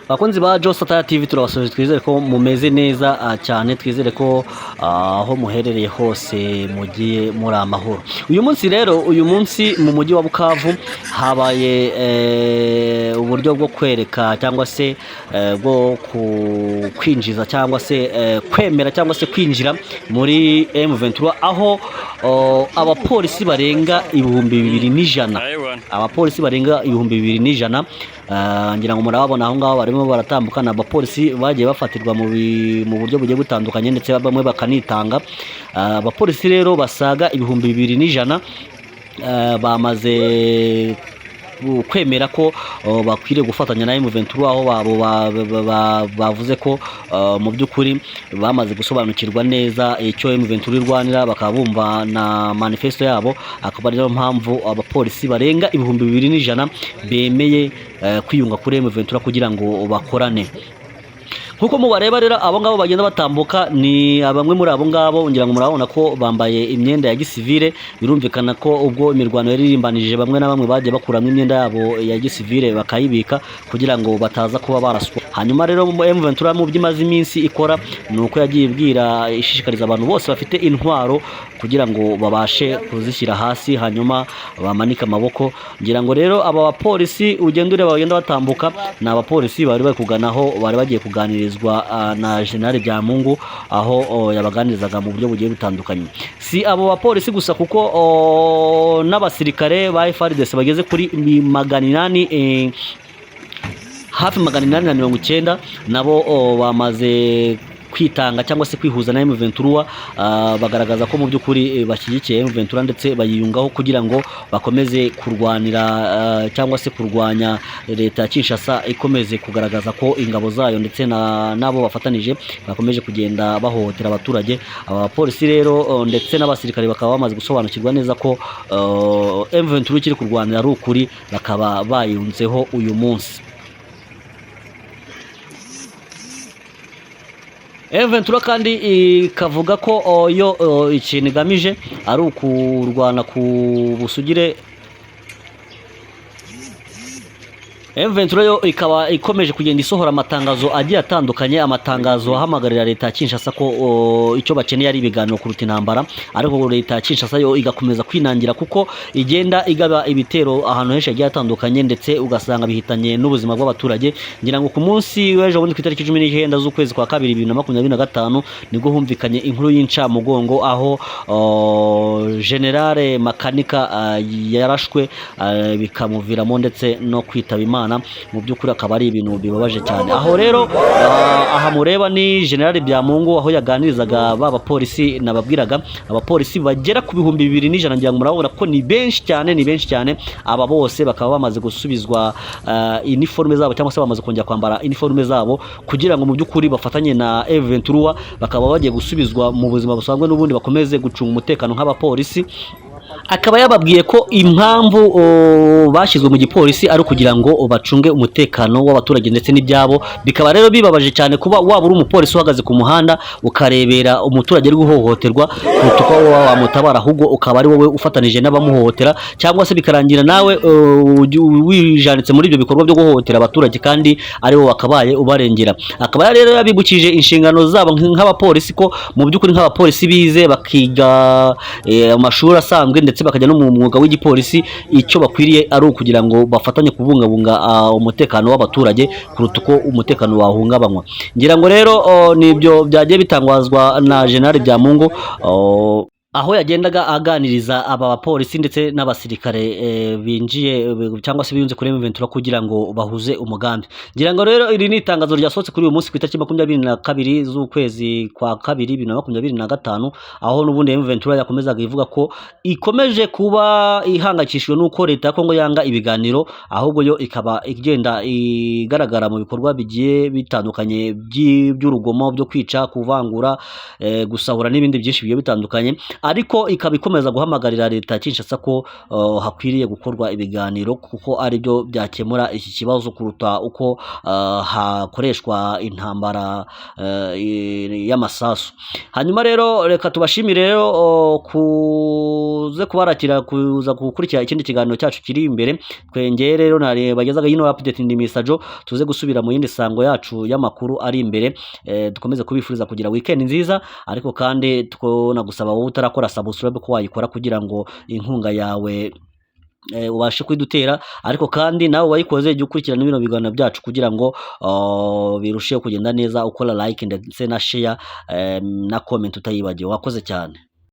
Bakunzi ba Josata TV turabasuje, twizere ko mumeze neza cyane, twizere ko aho muherereye hose mugiye muri amahoro. Uyu munsi rero, uyu munsi mu mujyi wa Bukavu habaye uburyo bwo kwereka cyangwa se bwo kwinjiza cyangwa se kwemera cyangwa se kwinjira muri M23, aho abapolisi barenga 2100, abapolisi barenga 2100, ngira ngo murababona aho ngaho barimo baratambukana. Abapolisi bagiye bafatirwa mu buryo bugiye butandukanye ndetse bamwe bakanitanga. Abapolisi rero basaga 2100 bamaze kwemera ko bakwiriye gufatanya na M23, aho bavuze ko mu by'ukuri bamaze gusobanukirwa neza icyo M23 irwanira, bakaba bumva na manifesto yabo. Akaba ariyo mpamvu abapolisi barenga 2100 bemeye kwiyunga kuri M23 kugira ngo bakorane. Nkuko mubareba rero, abo ngabo bagenda batambuka ni bamwe muri abo ngabo, ngira ngo murabona ko bambaye imyenda ya gisivile. Birumvikana ko ubwo imirwano yaririmbanije, bamwe na bamwe bagiye bakuramo imyenda yabo ya gisivile bakayibika kugira ngo bataza kuba baraswa. Hanyuma rero M23 mu by'imaze iminsi ikora nuko yagiye ibwira, ishishikariza abantu bose bafite intwaro kugira ngo babashe kuzishyira hasi, hanyuma bamanika amaboko. Ngira ngo rero aba bapolisi ugenda ureba bagenda batambuka ni abapolisi bari bari kuganaho, bari bagiye kuganira na General Byamungu, aho yabaganirizaga mu buryo bugiye butandukanye. Si abo bapolisi gusa, kuko n'abasirikare ba FARDC bageze kuri 800, hafi 890 nabo bamaze kwitanga cyangwa se kwihuza na M23, bagaragaza ko mu by'ukuri bashyigikiye M23 ndetse bayiyungaho kugira ngo bakomeze kurwanira cyangwa se kurwanya leta ya Kinshasa ikomeze kugaragaza ko ingabo zayo ndetse nabo bafatanije bakomeje kugenda bahohotera abaturage. Abapolisi rero ndetse n'abasirikare bakaba bamaze gusobanukirwa neza ko M23 kiri kurwanira ari ukuri, bakaba bayunzeho uyu munsi. M23 kandi ikavuga ko yo ikintu igamije ari ukurwana ku busugire. M23 yo ikaba ikomeje kugenda isohora amatangazo agiye atandukanye, amatangazo ahamagarira leta ya Kinshasa ko icyo bakeneye ari ibiganiro kuruta intambara, ariko leta ya Kinshasa yo igakomeza kwinangira kuko igenda igaba ibitero ahantu henshi agiye atandukanye, ndetse ugasanga bihitanye n'ubuzima bw'abaturage. Ngira ngo ku munsi w'ejo bundi ku itariki 19 z'ukwezi kwa 2 2025 nibwo humvikanye inkuru y'incamugongo, aho General Makanika yarashwe bikamuviramo ndetse no kwitaba Imana. Mu by'ukuri akaba ari ibintu bibabaje cyane. Aho rero aha mureba ni General Byamungu, aho yaganirizaga babapolisi. Nababwiraga abapolisi bagera ku 2100, ngira ngo murabona ko ni benshi cyane, ni benshi cyane. Aba bose bakaba bamaze gusubizwa uniforme zabo cyangwa se bamaze kongera kwambara uniforme zabo kugira ngo mu by'ukuri bafatanye na M23, bakaba bagiye gusubizwa mu buzima busanzwe n'ubundi bakomeze gucunga umutekano nk'abapolisi. Akaba yababwiye ko impamvu bashyizwe mu gipolisi ari kugira ngo bacunge umutekano w'abaturage ndetse n'ibyabo. Bikaba rero bibabaje cyane kuba waba uri umupolisi uhagaze ku muhanda ukarebera umuturage ari guhohoterwa, kuko wamutabara, ahubwo ukaba ari wowe ufatanije n'abamuhohotera, cyangwa se bikarangira nawe wijanitse muri ibyo bikorwa byo guhohotera abaturage kandi ari wowe wakabaye ubarengera. Akaba rero yabibukije inshingano zabo nk'abapolisi ko mu by'ukuri nk'abapolisi bize bakiga amashuri asanzwe ndetse bakajya no mu mwuga w'igipolisi, icyo bakwiriye ari ukugira ngo bafatanye kubungabunga umutekano w'abaturage kuruta uko umutekano wahungabanywa. Ngira ngo rero nibyo byagiye bitangazwa na General Byamungu, aho yagendaga aganiriza aba bapolisi ndetse n'abasirikare binjiye cyangwa se biyunze kuri M23 kugira ngo bahuze umugambi. Ngira ngo rero iri ni itangazo ryasohotse kuri uyu munsi ku itariki 22 z'ukwezi kwa 2 2025, aho n'ubundi M23 yakomezaga ivuga ko ikomeje kuba ihangayikishijwe n'uko leta ya Kongo yanga ibiganiro, ahubwo yo ikaba igenda igaragara mu bikorwa bigiye bitandukanye by'urugomo, byo kwica, kuvangura, gusahura n'ibindi byinshi bigiye bitandukanye. ariko ikaba ikomeza guhamagarira leta ya Kinshasa ko hakwiriye gukorwa ibiganiro kuko ari byo byakemura iki kibazo kuruta uko hakoreshwa intambara y'amasasu. Hanyuma rero reka tubashimire rero kuze kubarakira kuza gukurikira ikindi kiganiro cyacu kiri imbere. Twengeye rero bagezaga yino update ndi Misajo, tuze gusubira mu yindi sango yacu y'amakuru ari imbere. Dukomeze kubifuriza kugira weekend nziza, ariko kandi twonagusaba wowe utarakora subscribe ko wayikora kugira ngo inkunga yawe ubashe kwidutera, ariko kandi nawe wayikoze jya ukurikirana bino biganiro byacu kugira ngo birusheho kugenda neza, ukora like ndetse na share na comment utayibagiwe. Wakoze cyane.